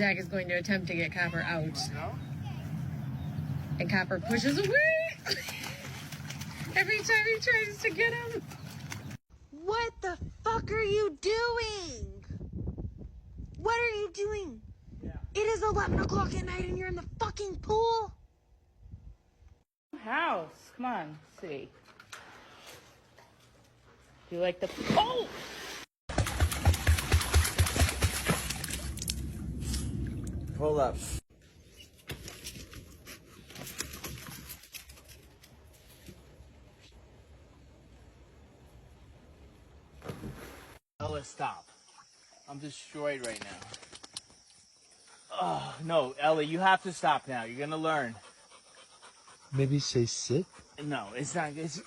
Zach is going to attempt to get Copper out. And Copper pushes away every time he tries to get him. What the fuck are you doing? What are you doing? Yeah. It is 11 o'clock at night and you're in the fucking pool. House. Come on. See. Do you like the... Oh! Hold up. Ella, stop. I'm destroyed right now. Oh, no, Ella, you have to stop now. You're gonna learn. Maybe say sit? No, it's not. It's...